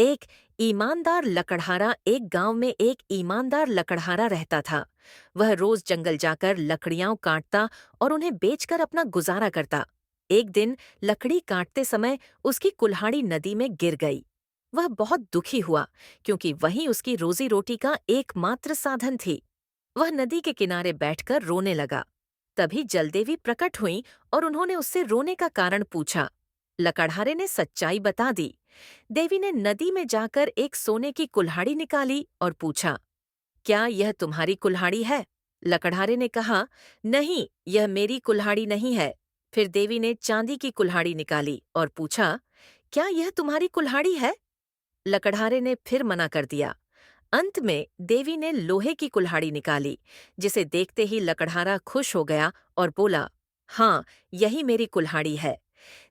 एक ईमानदार लकड़हारा एक गांव में एक ईमानदार लकड़हारा रहता था। वह रोज जंगल जाकर लकड़ियां काटता और उन्हें बेचकर अपना गुजारा करता। एक दिन लकड़ी काटते समय उसकी कुल्हाड़ी नदी में गिर गई। वह बहुत दुखी हुआ क्योंकि वही उसकी रोजी रोटी का एकमात्र साधन थी। वह नदी के किनारे बैठकर रोने लगा। तभी जलदेवी प्रकट हुईं और उन्होंने उससे रोने का कारण पूछा। लकड़हारे ने सच्चाई बता दी। देवी ने नदी में जाकर एक सोने की कुल्हाड़ी निकाली और पूछा, क्या यह तुम्हारी कुल्हाड़ी है? लकड़हारे ने कहा, नहीं, यह मेरी कुल्हाड़ी नहीं है। फिर देवी ने चांदी की कुल्हाड़ी निकाली और पूछा, क्या यह तुम्हारी कुल्हाड़ी है? लकड़हारे ने फिर मना कर दिया। अंत में देवी ने लोहे की कुल्हाड़ी निकाली, जिसे देखते ही लकड़हारा खुश हो गया और बोला, हाँ, यही मेरी कुल्हाड़ी है।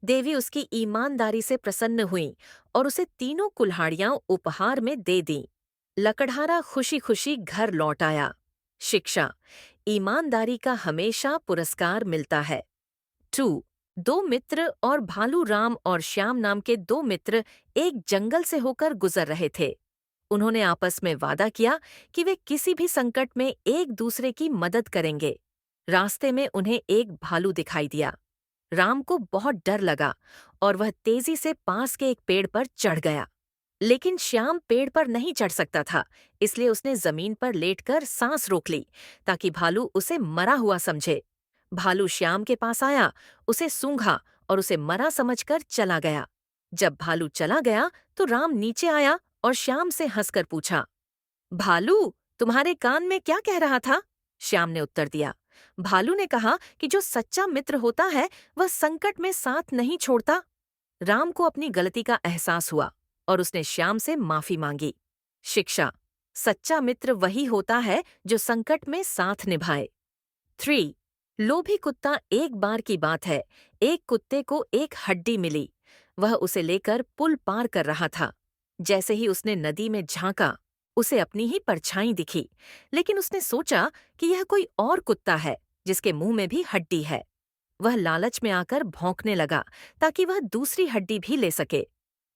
देवी उसकी ईमानदारी से प्रसन्न हुईं और उसे तीनों कुल्हाड़ियां उपहार में दे दीं। लकड़हारा खुशी खुशी घर लौट आया। शिक्षा: ईमानदारी का हमेशा पुरस्कार मिलता है। 2. दो मित्र और भालू राम और श्याम नाम के दो मित्र एक जंगल से होकर गुजर रहे थे। उन्होंने आपस में वादा किया कि वे किसी भी संकट में एक दूसरे की मदद करेंगे। रास्ते में उन्हें एक भालू दिखाई दिया। राम को बहुत डर लगा और वह तेजी से पास के एक पेड़ पर चढ़ गया। लेकिन श्याम पेड़ पर नहीं चढ़ सकता था, इसलिए उसने जमीन पर लेटकर सांस रोक ली ताकि भालू उसे मरा हुआ समझे। भालू श्याम के पास आया, उसे सूंघा और उसे मरा समझकर चला गया। जब भालू चला गया तो राम नीचे आया और श्याम से हंसकर पूछा, भालू, तुम्हारे कान में क्या कह रहा था? श्याम ने उत्तर दिया। भालू ने कहा कि जो सच्चा मित्र होता है वह संकट में साथ नहीं छोड़ता। राम को अपनी गलती का एहसास हुआ और उसने श्याम से माफी मांगी। शिक्षा: सच्चा मित्र वही होता है जो संकट में साथ निभाए। 3. लोभी कुत्ता एक बार की बात है, एक कुत्ते को एक हड्डी मिली। वह उसे लेकर पुल पार कर रहा था। जैसे ही उसने नदी में झांका, उसे अपनी ही परछाई दिखी, लेकिन उसने सोचा कि यह कोई और कुत्ता है जिसके मुंह में भी हड्डी है। वह लालच में आकर भौंकने लगा ताकि वह दूसरी हड्डी भी ले सके।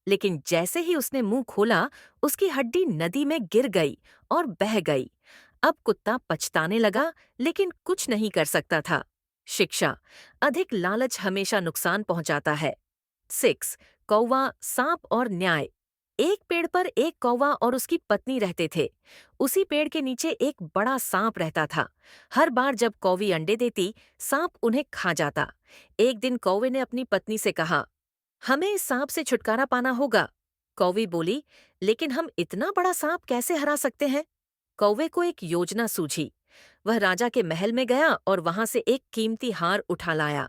लेकिन जैसे ही उसने मुंह खोला, उसकी हड्डी नदी में गिर गई और बह गई। अब कुत्ता पछताने लगा, लेकिन कुछ नहीं कर सकता था। शिक्षा: अधिक लालच हमेशा नुकसान पहुंचाता है। 6. कौवा, सांप और न्याय। एक पेड़ पर एक कौवा और उसकी पत्नी रहते थे। उसी पेड़ के नीचे एक बड़ा सांप रहता था। हर बार जब कौवी अंडे देती, सांप उन्हें खा जाता। एक दिन कौवे ने अपनी पत्नी से कहा, हमें इस सांप से छुटकारा पाना होगा। कौवी बोली, लेकिन हम इतना बड़ा सांप कैसे हरा सकते हैं? कौवे को एक योजना सूझी। वह राजा के महल में गया और वहां से एक कीमती हार उठा लाया।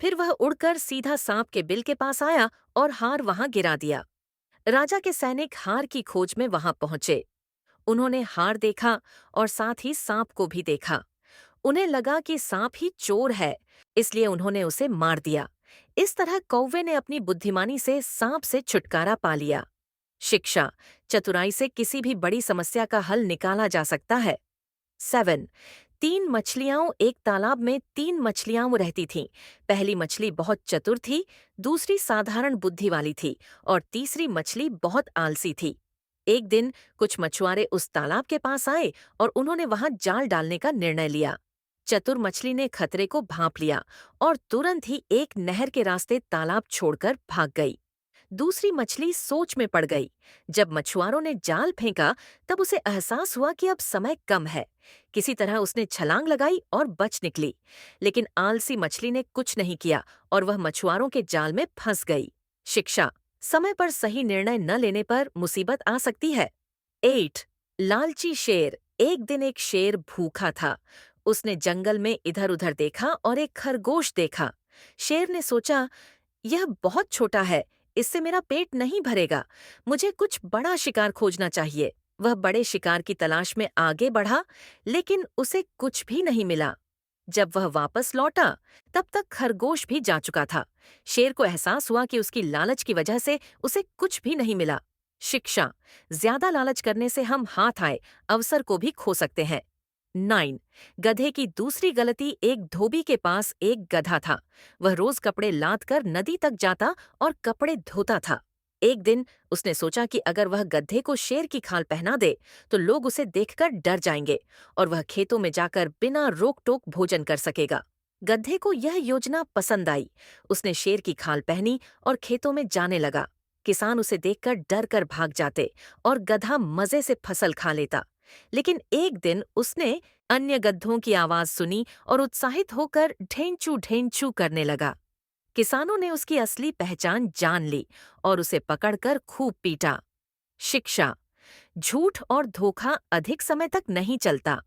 फिर वह उड़कर सीधा सांप के बिल के पास आया और हार वहां गिरा दिया। राजा के सैनिक हार की खोज में वहां पहुंचे। उन्होंने हार देखा और साथ ही सांप को भी देखा। उन्हें लगा कि सांप ही चोर है, इसलिए उन्होंने उसे मार दिया। इस तरह कौवे ने अपनी बुद्धिमानी से सांप से छुटकारा पा लिया। शिक्षा: चतुराई से किसी भी बड़ी समस्या का हल निकाला जा सकता है। 7. तीन मछलियां एक तालाब में तीन मछलियां रहती थीं। पहली मछली बहुत चतुर थी, दूसरी साधारण बुद्धि वाली थी और तीसरी मछली बहुत आलसी थी। एक दिन कुछ मछुआरे उस तालाब के पास आए और उन्होंने वहां जाल डालने का निर्णय लिया। चतुर मछली ने खतरे को भांप लिया और तुरंत ही एक नहर के रास्ते तालाब छोड़कर भाग गई। दूसरी मछली सोच में पड़ गई। जब मछुआरों ने जाल फेंका, तब उसे एहसास हुआ कि अब समय कम है। किसी तरह उसने छलांग लगाई और बच निकली। लेकिन आलसी मछली ने कुछ नहीं किया और वह मछुआरों के जाल में फंस गई। शिक्षा: समय पर सही निर्णय न लेने पर मुसीबत आ सकती है। 8. लालची शेर। एक दिन एक शेर भूखा था। उसने जंगल में इधर उधर देखा और एक खरगोश देखा। शेर ने सोचा, यह बहुत छोटा है, इससे मेरा पेट नहीं भरेगा। मुझे कुछ बड़ा शिकार खोजना चाहिए। वह बड़े शिकार की तलाश में आगे बढ़ा, लेकिन उसे कुछ भी नहीं मिला। जब वह वापस लौटा, तब तक खरगोश भी जा चुका था। शेर को एहसास हुआ कि उसकी लालच की वजह से उसे कुछ भी नहीं मिला। शिक्षा: ज्यादा लालच करने से हम हाथ आए अवसर को भी खो सकते हैं। 9. गधे की दूसरी गलती। एक धोबी के पास एक गधा था। वह रोज कपड़े लाद कर नदी तक जाता और कपड़े धोता था। एक दिन उसने सोचा कि अगर वह गधे को शेर की खाल पहना दे तो लोग उसे देखकर डर जाएंगे और वह खेतों में जाकर बिना रोक टोक भोजन कर सकेगा। गधे को यह योजना पसंद आई। उसने शेर की खाल पहनी और खेतों में जाने लगा। किसान उसे देखकर डर कर भाग जाते और गधा मजे से फसल खा लेता। लेकिन एक दिन उसने अन्य गधों की आवाज सुनी और उत्साहित होकर ढेंचू ढेंचू करने लगा। किसानों ने उसकी असली पहचान जान ली और उसे पकड़कर खूब पीटा। शिक्षा: झूठ और धोखा अधिक समय तक नहीं चलता।